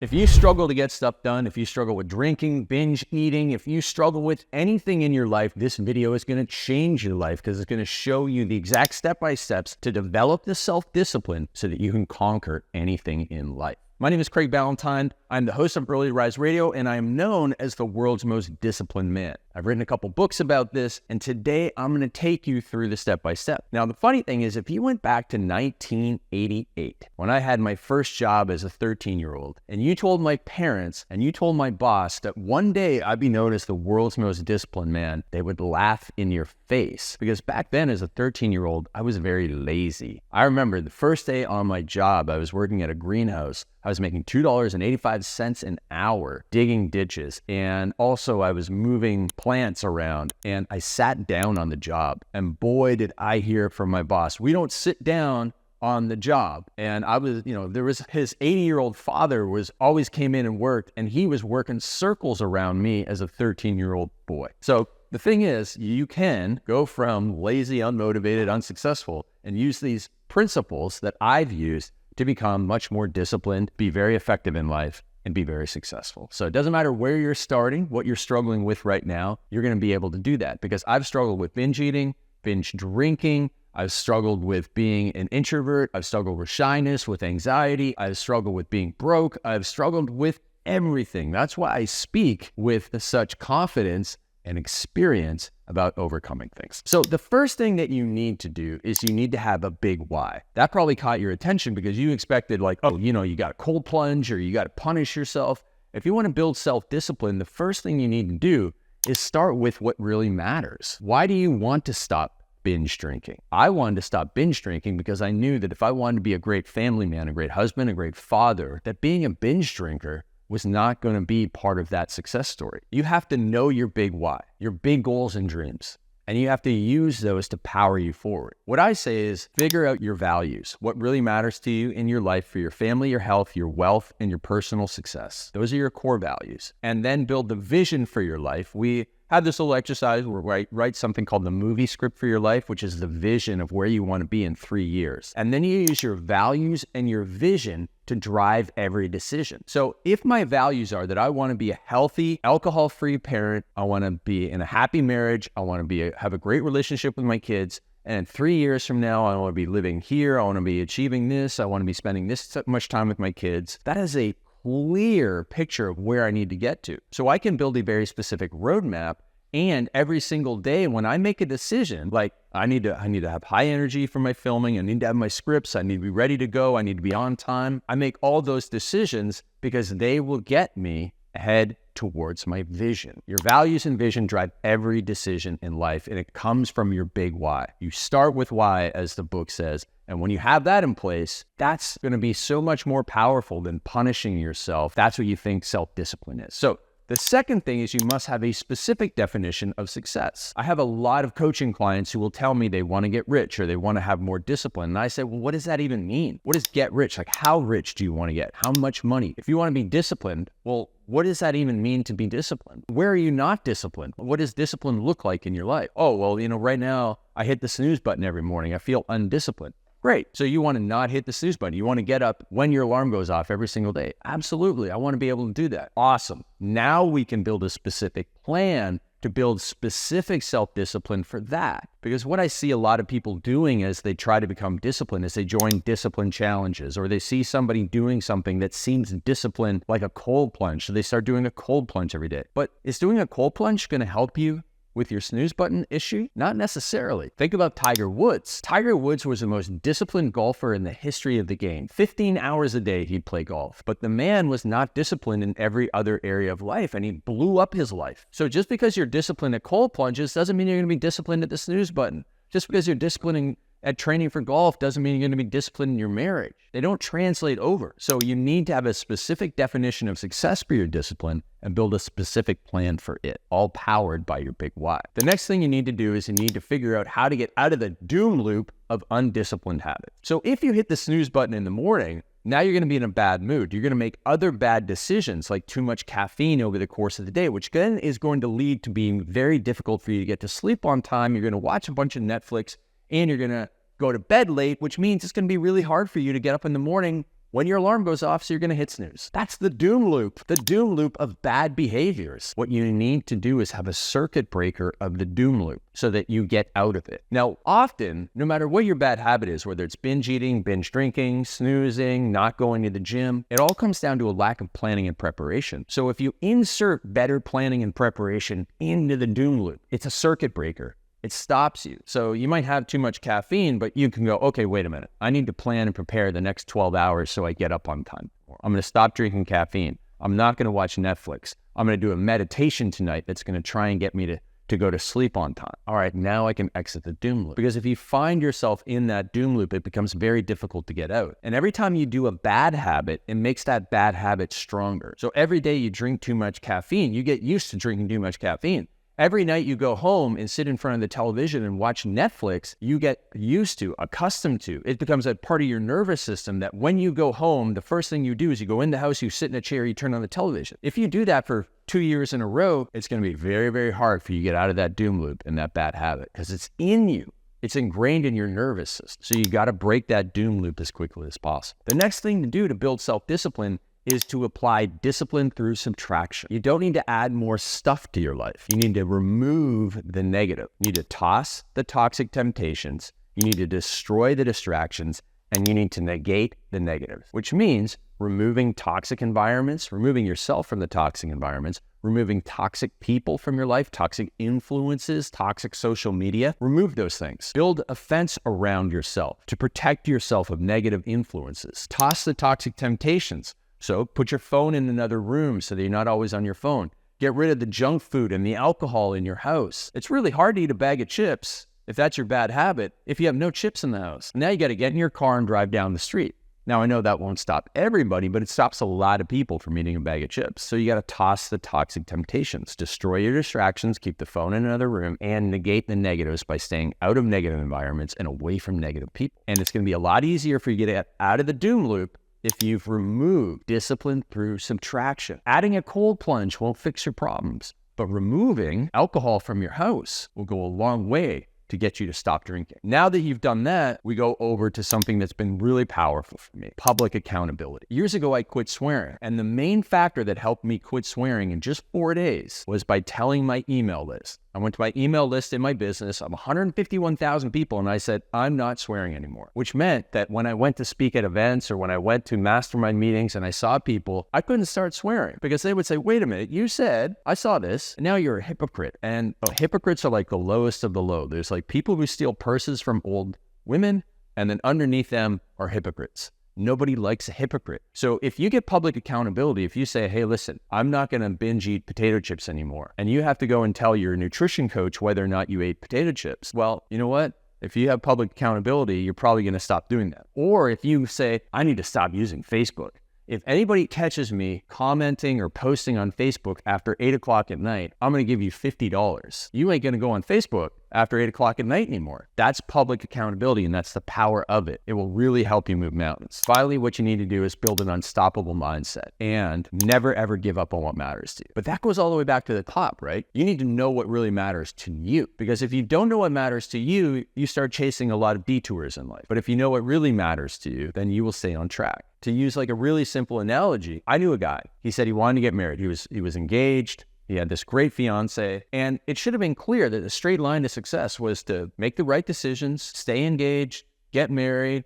If you struggle to get stuff done, if you struggle with drinking, binge eating, if you struggle with anything in your life, this video is going to change your life because it's going to show you the exact step-by-steps to develop the self-discipline so that you can conquer anything in life. My name is Craig Ballantyne. I'm the host of Early Rise Radio, and I am known as the world's most disciplined man. I've written a couple books about this, and today I'm going to take you through the step-by-step. Now, the funny thing is, if you went back to 1988, when I had my first job as a 13-year-old, and you told my parents and you told my boss that one day I'd be known as the world's most disciplined man, they would laugh in your face. Because back then, as a 13-year-old, I was very lazy. I remember the first day on my job, I was working at a greenhouse. I was making $2.85 an hour digging ditches. And also I was moving plants around, and I sat down on the job. And boy, did I hear from my boss, we don't sit down on the job. And I was, there was his 80-year-old father always came in and worked, and he was working circles around me as a 13-year-old boy. So the thing is, you can go from lazy, unmotivated, unsuccessful, and use these principles that I've used to become much more disciplined, be very effective in life, and be very successful. So it doesn't matter where you're starting, what you're struggling with right now, you're going to be able to do that, because I've struggled with binge eating, binge drinking, I've struggled with being an introvert, I've struggled with shyness, with anxiety, I've struggled with being broke, I've struggled with everything. That's why I speak with such confidence and experience about overcoming things. So the first thing that you need to do is you need to have a big why. That probably caught your attention because you expected you got a cold plunge or you got to punish yourself. If you want to build self-discipline, the first thing you need to do is start with what really matters. Why do you want to stop binge drinking? I wanted to stop binge drinking because I knew that if I wanted to be a great family man, a great husband, a great father, that being a binge drinker was not going to be part of that success story. You have to know your big why, your big goals and dreams, and you have to use those to power you forward. What I say is figure out your values, what really matters to you in your life for your family, your health, your wealth, and your personal success. Those are your core values. And then build the vision for your life. We have this little exercise where we write something called the movie script for your life, which is the vision of where you want to be in 3 years. And then you use your values and your vision to drive every decision. So if my values are that I want to be a healthy, alcohol-free parent, I want to be in a happy marriage, I want to have a great relationship with my kids, and 3 years from now, I want to be living here, I want to be achieving this, I want to be spending this much time with my kids, that is a clear picture of where I need to get to. So I can build a very specific roadmap, and every single day when I make a decision, like I need to have high energy for my filming, I need to have my scripts, I need to be ready to go, I need to be on time. I make all those decisions because they will get me ahead towards my vision. Your values and vision drive every decision in life, and it comes from your big why. You start with why, as the book says, and when you have that in place, that's going to be so much more powerful than punishing yourself. That's what you think self-discipline is. So the second thing is you must have a specific definition of success. I have a lot of coaching clients who will tell me they want to get rich or they want to have more discipline. And I say, well, what does that even mean? What is get rich? Like, how rich do you want to get? How much money? If you want to be disciplined, well, what does that even mean to be disciplined? Where are you not disciplined? What does discipline look like in your life? Oh, well, right now I hit the snooze button every morning. I feel undisciplined. Great. So you want to not hit the snooze button. You want to get up when your alarm goes off every single day. Absolutely. I want to be able to do that. Awesome. Now we can build a specific plan to build specific self-discipline for that. Because what I see a lot of people doing as they try to become disciplined is they join discipline challenges, or they see somebody doing something that seems disciplined, like a cold plunge. So they start doing a cold plunge every day. But is doing a cold plunge going to help you with your snooze button issue? Not necessarily. Think about Tiger Woods. Tiger Woods was the most disciplined golfer in the history of the game. 15 hours a day he'd play golf. But the man was not disciplined in every other area of life, and he blew up his life. So just because you're disciplined at cold plunges doesn't mean you're going to be disciplined at the snooze button. Just because you're disciplining at training for golf doesn't mean you're going to be disciplined in your marriage. They don't translate over. So you need to have a specific definition of success for your discipline and build a specific plan for it, all powered by your big why. The next thing you need to do is you need to figure out how to get out of the doom loop of undisciplined habits. So if you hit the snooze button in the morning, now you're going to be in a bad mood. You're going to make other bad decisions, like too much caffeine over the course of the day, which then is going to lead to being very difficult for you to get to sleep on time. You're going to watch a bunch of Netflix, and you're going to go to bed late, which means it's going to be really hard for you to get up in the morning when your alarm goes off, so you're going to hit snooze. That's the doom loop of bad behaviors. What you need to do is have a circuit breaker of the doom loop so that you get out of it. Now, often, no matter what your bad habit is, whether it's binge eating, binge drinking, snoozing, not going to the gym, it all comes down to a lack of planning and preparation. So if you insert better planning and preparation into the doom loop, it's a circuit breaker. It stops you. So you might have too much caffeine, but you can go, okay, wait a minute. I need to plan and prepare the next 12 hours so I get up on time. I'm going to stop drinking caffeine. I'm not going to watch Netflix. I'm going to do a meditation tonight that's going to try and get me to go to sleep on time. All right, now I can exit the doom loop. Because if you find yourself in that doom loop, it becomes very difficult to get out. And every time you do a bad habit, it makes that bad habit stronger. So every day you drink too much caffeine, you get used to drinking too much caffeine. Every night you go home and sit in front of the television and watch Netflix, you get used to, accustomed to. It becomes a part of your nervous system that when you go home, the first thing you do is you go in the house, you sit in a chair, you turn on the television. If you do that for 2 years in a row, it's going to be very, very hard for you to get out of that doom loop and that bad habit because it's in you. It's ingrained in your nervous system. So you got to break that doom loop as quickly as possible. The next thing to do to build self-discipline is to apply discipline through subtraction. You don't need to add more stuff to your life. You need to remove the negative. You need to toss the toxic temptations. You need to destroy the distractions, and you need to negate the negatives, which means removing toxic environments, removing yourself from the toxic environments, removing toxic people from your life, toxic influences, toxic social media. Remove those things. Build a fence around yourself to protect yourself of negative influences. Toss the toxic temptations. So put your phone in another room so that you're not always on your phone. Get rid of the junk food and the alcohol in your house. It's really hard to eat a bag of chips if that's your bad habit, if you have no chips in the house. Now you got to get in your car and drive down the street. Now I know that won't stop everybody, but it stops a lot of people from eating a bag of chips. So you got to toss the toxic temptations, destroy your distractions, keep the phone in another room, and negate the negatives by staying out of negative environments and away from negative people. And it's going to be a lot easier for you to get out of the doom loop if you've removed discipline through subtraction. Adding a cold plunge won't fix your problems, but removing alcohol from your house will go a long way to get you to stop drinking. Now that you've done that, we go over to something that's been really powerful for me, public accountability. Years ago, I quit swearing, and the main factor that helped me quit swearing in just 4 days was by telling my email list. I went to my email list in my business of 151,000 people, and I said, I'm not swearing anymore, which meant that when I went to speak at events or when I went to mastermind meetings and I saw people, I couldn't start swearing because they would say, wait a minute, you said, I saw this, and now you're a hypocrite. And hypocrites are like the lowest of the low. There's like people who steal purses from old women, and then underneath them are hypocrites. Nobody likes a hypocrite. So if you get public accountability, if you say, hey, listen, I'm not going to binge eat potato chips anymore, and you have to go and tell your nutrition coach whether or not you ate potato chips, well, you know what? If you have public accountability, you're probably going to stop doing that. Or if you say, I need to stop using Facebook. If anybody catches me commenting or posting on Facebook after 8 o'clock at night, I'm going to give you $50. You ain't going to go on Facebook after 8 o'clock at night anymore. That's public accountability, and that's the power of it. It will really help you move mountains. Finally, what you need to do is build an unstoppable mindset and never, ever give up on what matters to you. But that goes all the way back to the top, right? You need to know what really matters to you, because if you don't know what matters to you, you start chasing a lot of detours in life. But if you know what really matters to you, then you will stay on track. To use like a really simple analogy, I knew a guy. He said he wanted to get married. He was engaged. He had this great fiance, and it should have been clear that the straight line to success was to make the right decisions, stay engaged, get married,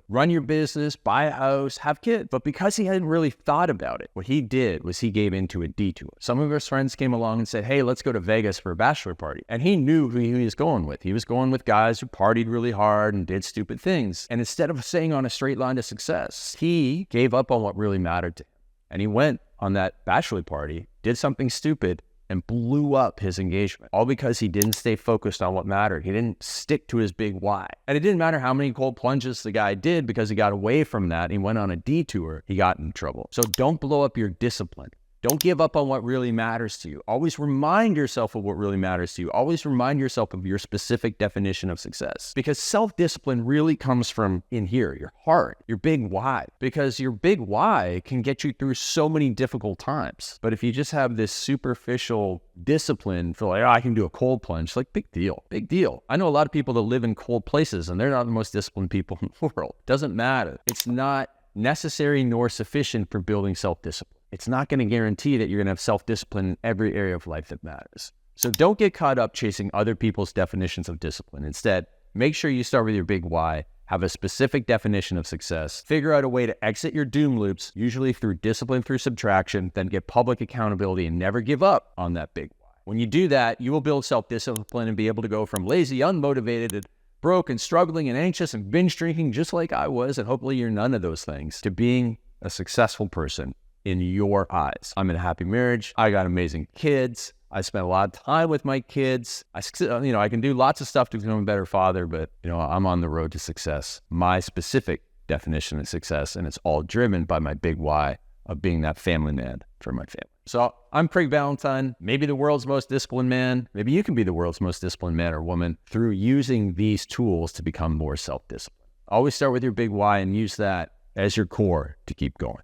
run your business, buy a house, have kids. But because he hadn't really thought about it, what he did was he gave into a detour. Some of his friends came along and said, hey, let's go to Vegas for a bachelor party. And he knew who he was going with. He was going with guys who partied really hard and did stupid things. And instead of staying on a straight line to success, he gave up on what really mattered to him. And he went on that bachelor party, did something stupid, and blew up his engagement, all because he didn't stay focused on what mattered. He didn't stick to his big why. And it didn't matter how many cold plunges the guy did, because he got away from that. He went on a detour. He got in trouble. So don't blow up your discipline. Don't give up on what really matters to you. Always remind yourself of what really matters to you. Always remind yourself of your specific definition of success. Because self-discipline really comes from in here, your heart, your big why. Because your big why can get you through so many difficult times. But if you just have this superficial discipline, feel like, I can do a cold plunge, like big deal, big deal. I know a lot of people that live in cold places and they're not the most disciplined people in the world. Doesn't matter. It's not necessary nor sufficient for building self-discipline. It's not going to guarantee that you're going to have self-discipline in every area of life that matters. So don't get caught up chasing other people's definitions of discipline. Instead, make sure you start with your big why, have a specific definition of success, figure out a way to exit your doom loops, usually through discipline through subtraction, then get public accountability and never give up on that big why. When you do that, you will build self-discipline and be able to go from lazy, unmotivated, and broke and struggling and anxious and binge drinking just like I was, and hopefully you're none of those things, to being a successful person in your eyes. I'm in a happy marriage. I got amazing kids. I spent a lot of time with my kids. I can do lots of stuff to become a better father, but I'm on the road to success. My specific definition of success, and it's all driven by my big why of being that family man for my family. So I'm Craig Valentine, maybe the world's most disciplined man. Maybe you can be the world's most disciplined man or woman through using these tools to become more self-disciplined. Always start with your big why and use that as your core to keep going.